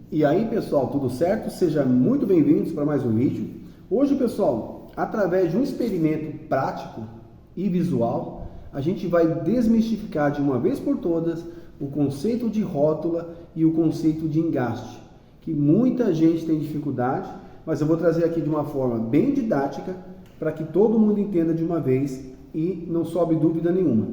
E aí, pessoal, tudo certo? Sejam muito bem-vindos para mais um vídeo. Hoje, pessoal, através de um experimento prático e visual, a gente vai desmistificar de uma vez por todas o conceito de rótula e o conceito de engaste, que muita gente tem dificuldade, mas eu vou trazer aqui de uma forma bem didática para que todo mundo entenda de uma vez e não sobe dúvida nenhuma.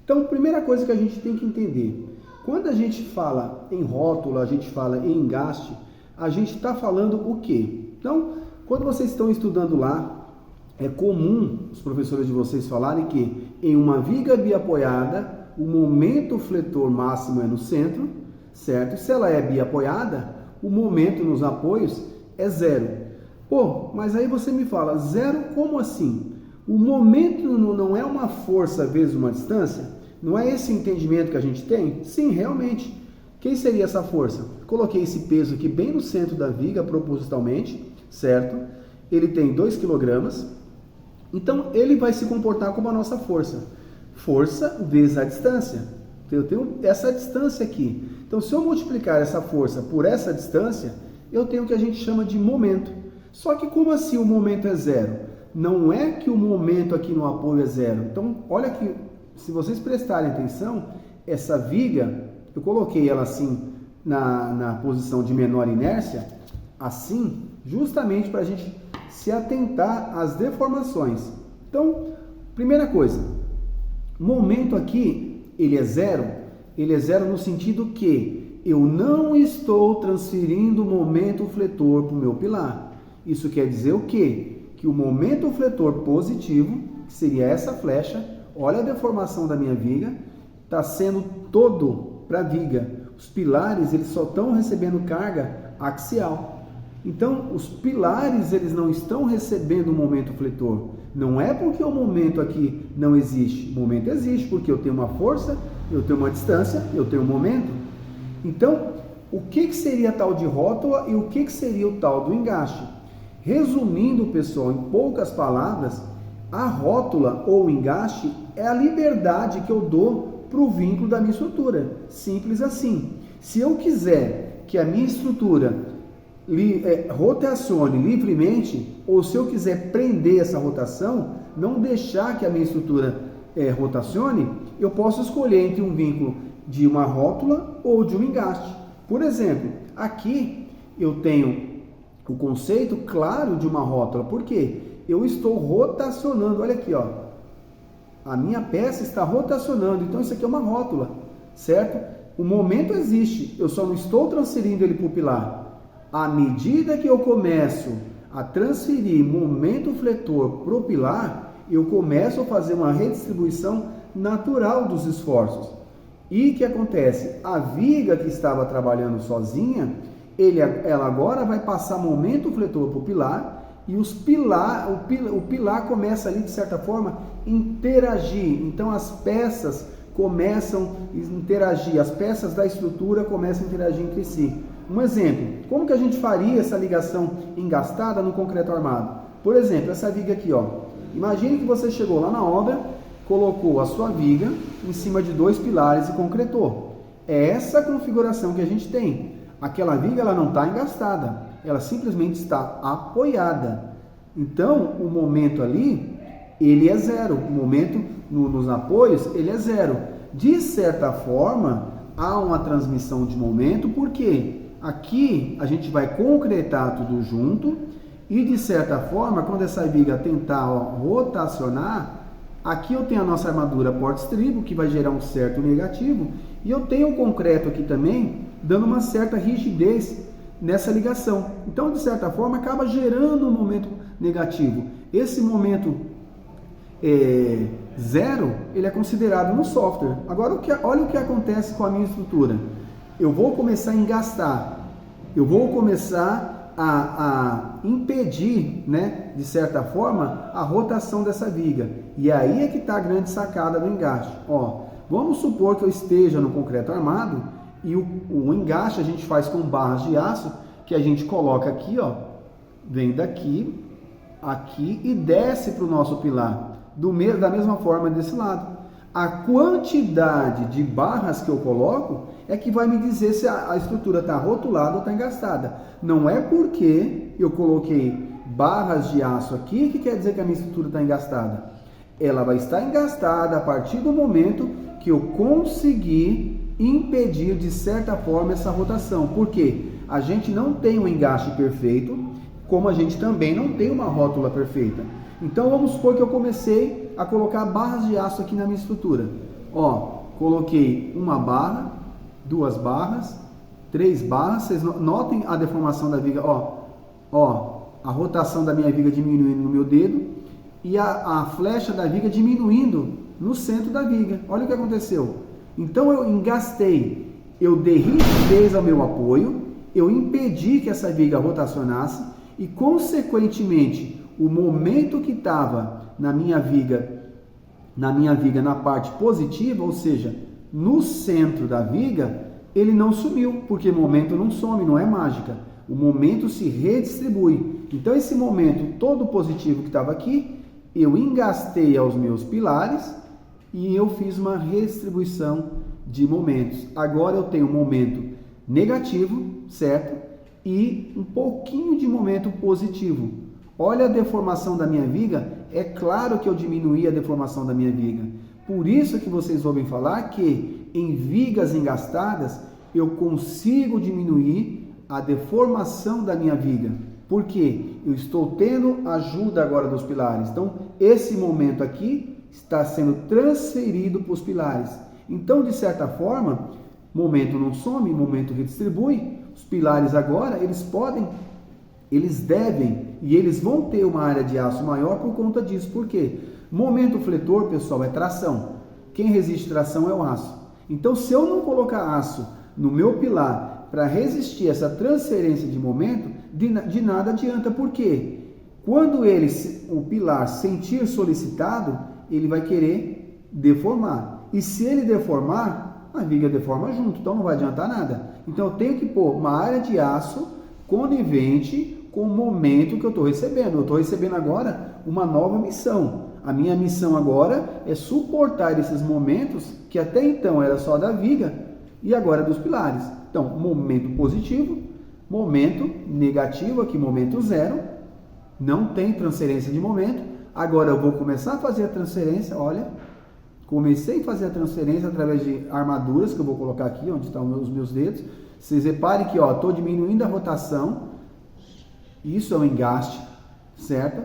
Então, primeira coisa que a gente tem que entender: quando a gente fala em rótula, a gente fala em engaste, a gente está falando o quê? Então, quando vocês estão estudando lá, é comum os professores de vocês falarem que em uma viga biapoiada, o momento fletor máximo é no centro, certo? Se ela é biapoiada, o momento nos apoios é zero. Pô, mas aí você me fala, zero como assim? O momento não é uma força vezes uma distância? Não é esse entendimento que a gente tem? Sim, realmente. Quem seria essa força? Coloquei esse peso aqui bem no centro da viga, propositalmente, certo? Ele tem 2 kg. Então, ele vai se comportar como a nossa força. Força vezes a distância. Eu tenho essa distância aqui. Então, se eu multiplicar essa força por essa distância, eu tenho o que a gente chama de momento. Só que como assim o momento é zero? Não é que o momento aqui no apoio é zero. Então, olha aqui. Se vocês prestarem atenção, essa viga, eu coloquei ela assim na posição de menor inércia, assim, justamente para a gente se atentar às deformações. Então, primeira coisa, momento aqui, ele é zero no sentido que eu não estou transferindo o momento fletor para o meu pilar. Isso quer dizer o quê? Que o momento fletor positivo, que seria essa flecha, olha a deformação da minha viga, está sendo todo para a viga. Os pilares, eles só estão recebendo carga axial. Então, os pilares, eles não estão recebendo o momento fletor. Não é porque o momento aqui não existe. O momento existe porque eu tenho uma força, eu tenho uma distância, eu tenho um momento. Então, o que seria tal de rótula e o que seria o tal do engaste? Resumindo, pessoal, em poucas palavras, a rótula ou engaste é a liberdade que eu dou para o vínculo da minha estrutura. Simples assim. Se eu quiser que a minha estrutura rotacione livremente, ou se eu quiser prender essa rotação, não deixar que a minha estrutura rotacione, eu posso escolher entre um vínculo de uma rótula ou de um engaste. Por exemplo, aqui eu tenho o conceito claro de uma rótula. Por quê? Eu estou rotacionando, olha aqui, ó. A minha peça está rotacionando, então isso aqui é uma rótula, certo? O momento existe, eu só não estou transferindo ele para o pilar. À medida que eu começo a transferir momento fletor para o pilar, eu começo a fazer uma redistribuição natural dos esforços. E o que acontece? A viga que estava trabalhando sozinha, ela agora vai passar momento fletor para o pilar, e o pilar começa ali, de certa forma, interagir. Então, as peças começam a interagir, as peças da estrutura começam a interagir entre si. Um exemplo, como que a gente faria essa ligação engastada no concreto armado? Por exemplo, essa viga aqui, ó. Imagine que você chegou lá na obra, colocou a sua viga em cima de 2 pilares e concretou. É essa configuração que a gente tem. Aquela viga, ela não está engastada. Ela simplesmente está apoiada. Então, o momento ali, ele é zero. O momento nos apoios, ele é zero. De certa forma, há uma transmissão de momento, porque aqui a gente vai concretar tudo junto e, de certa forma, quando essa viga tentar rotacionar, aqui eu tenho a nossa armadura porte-estribo, que vai gerar um certo negativo, e eu tenho o concreto aqui também, dando uma certa rigidez nessa ligação. Então, de certa forma, acaba gerando um momento negativo. Esse momento zero, ele é considerado no software. Agora, olha o que acontece com a minha estrutura. Eu vou começar a engastar. Eu vou começar a impedir, né, de certa forma, a rotação dessa viga. E aí é que está a grande sacada do engaste. Ó, vamos supor que eu esteja no concreto armado, e o engaste a gente faz com barras de aço, que a gente coloca aqui, ó, vem daqui, aqui e desce para o nosso pilar, da mesma forma desse lado. A quantidade de barras que eu coloco é que vai me dizer se a estrutura está rotulada ou está engastada. Não é porque eu coloquei barras de aço aqui que quer dizer que a minha estrutura está engastada. Ela vai estar engastada a partir do momento que eu conseguir impedir de certa forma essa rotação. Por quê? A gente não tem um engaste perfeito, como a gente também não tem uma rótula perfeita. Então vamos supor que eu comecei a colocar barras de aço aqui na minha estrutura. Ó, coloquei uma barra, 2 barras, 3 barras. Vocês notem a deformação da viga, ó, a rotação da minha viga diminuindo no meu dedo e a flecha da viga diminuindo no centro da viga. Olha o que aconteceu. Então eu engastei, eu dei rigidez ao meu apoio, eu impedi que essa viga rotacionasse e, consequentemente, o momento que estava na minha viga na parte positiva, ou seja, no centro da viga, ele não sumiu, porque momento não some, não é mágica. O momento se redistribui. Então esse momento todo positivo que estava aqui, eu engastei aos meus pilares e eu fiz uma redistribuição de momentos. Agora eu tenho um momento negativo, certo? E um pouquinho de momento positivo. Olha a deformação da minha viga, é claro que eu diminuí a deformação da minha viga. Por isso que vocês ouvem falar que em vigas engastadas eu consigo diminuir a deformação da minha viga. Por quê? Eu estou tendo ajuda agora dos pilares. Então, esse momento aqui está sendo transferido para os pilares. Então, de certa forma, momento não some, momento redistribui. Os pilares agora, eles devem e eles vão ter uma área de aço maior por conta disso. Por quê? Momento fletor, pessoal, é tração. Quem resiste tração é o aço. Então, se eu não colocar aço no meu pilar para resistir essa transferência de momento, de nada adianta. Por quê? Quando o pilar sentir solicitado, ele vai querer deformar. E se ele deformar, a viga deforma junto, então não vai adiantar nada. Então eu tenho que pôr uma área de aço conivente com o momento que eu estou recebendo. Eu estou recebendo agora uma nova missão. A minha missão agora é suportar esses momentos que até então era só da viga e agora dos pilares. Então, momento positivo, momento negativo, aqui momento 0, não tem transferência de momento. Agora eu vou começar a fazer a transferência, olha, comecei a fazer a transferência através de armaduras que eu vou colocar aqui, onde estão os meus dedos. Vocês reparem que estou diminuindo a rotação, isso é um engaste, certo?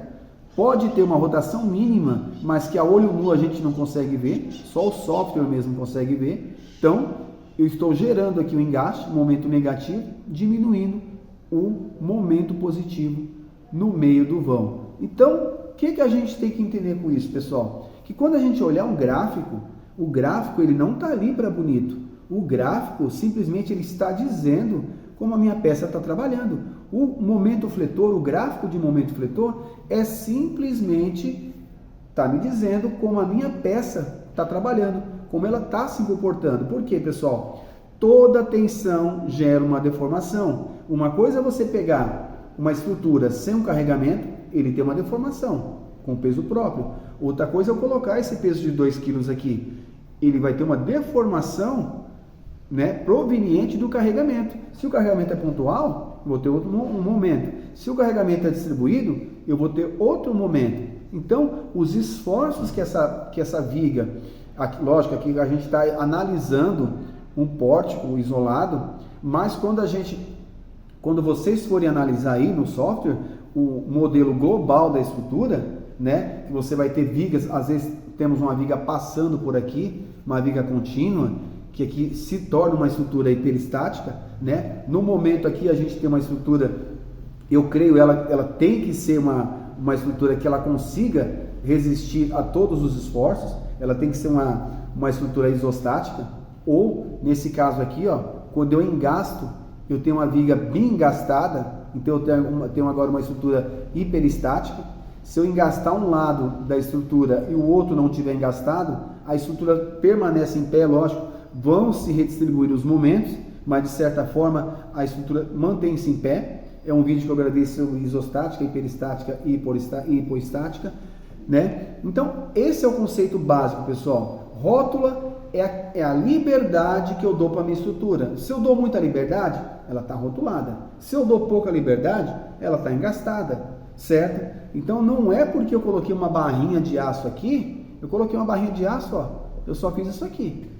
Pode ter uma rotação mínima, mas que a olho nu a gente não consegue ver, só o software mesmo consegue ver. Então, eu estou gerando aqui o engaste, momento negativo, diminuindo o momento positivo no meio do vão. Então, o que a gente tem que entender com isso, pessoal? Que quando a gente olhar um gráfico, o gráfico ele não está ali para bonito. O gráfico simplesmente ele está dizendo como a minha peça está trabalhando. O momento fletor, o gráfico de momento fletor é simplesmente está me dizendo como a minha peça está trabalhando, como ela está se comportando. Por quê, pessoal? Toda tensão gera uma deformação. Uma coisa é você pegar uma estrutura sem um carregamento, ele tem uma deformação com peso próprio. Outra coisa é eu colocar esse peso de 2 kg aqui, ele vai ter uma deformação, né, proveniente do carregamento. Se o carregamento é pontual, eu vou ter outro momento. Se o carregamento é distribuído, eu vou ter outro momento. Então, os esforços que essa viga, aqui, lógico, aqui a gente está analisando um pórtico isolado, mas quando vocês forem analisar aí no software, o modelo global da estrutura, né, que você vai ter vigas, às vezes temos uma viga passando por aqui, uma viga contínua, que aqui se torna uma estrutura hiperestática, né? No momento aqui a gente tem uma estrutura, eu creio, ela tem que ser uma estrutura que ela consiga resistir a todos os esforços, ela tem que ser uma estrutura isostática, ou nesse caso aqui, ó, quando eu engasto, eu tenho uma viga bem engastada, então eu tenho agora uma estrutura hiperestática. Se eu engastar um lado da estrutura e o outro não tiver engastado, a estrutura permanece em pé, lógico, vão se redistribuir os momentos, mas de certa forma a estrutura mantém-se em pé. É um vídeo que eu gravei sobre isostática, hiperestática e hipoestática, né? Então, esse é o conceito básico, pessoal. Rótula é a liberdade que eu dou para a minha estrutura. Se eu dou muita liberdade, ela está rotulada. Se eu dou pouca liberdade, ela está engastada, certo? Então não é porque eu coloquei uma barrinha de aço aqui, eu coloquei uma barrinha de aço, ó, eu só fiz isso aqui.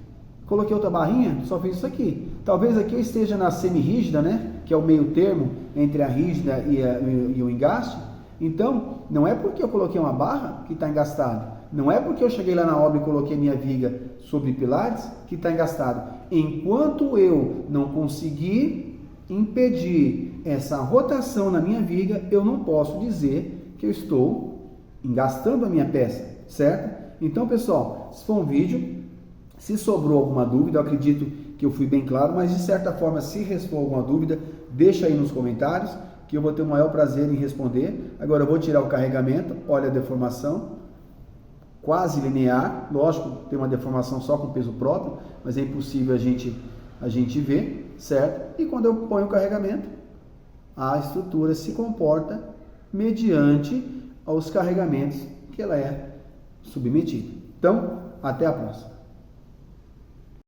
Coloquei outra barrinha, só fiz isso aqui. Talvez aqui eu esteja na semi-rígida, né? Que é o meio termo entre a rígida e o engaste. Então, não é porque eu coloquei uma barra que está engastada. Não é porque eu cheguei lá na obra e coloquei minha viga sobre pilares que está engastado. Enquanto eu não conseguir impedir essa rotação na minha viga, eu não posso dizer que eu estou engastando a minha peça, certo? Então, pessoal, esse foi um vídeo. Se sobrou alguma dúvida, eu acredito que eu fui bem claro, mas de certa forma, se restou alguma dúvida, deixa aí nos comentários, que eu vou ter o maior prazer em responder. Agora eu vou tirar o carregamento, olha a deformação, quase linear, lógico, tem uma deformação só com peso próprio, mas é impossível a gente ver, certo? E quando eu ponho o carregamento, a estrutura se comporta mediante aos carregamentos que ela é submetida. Então, até a próxima.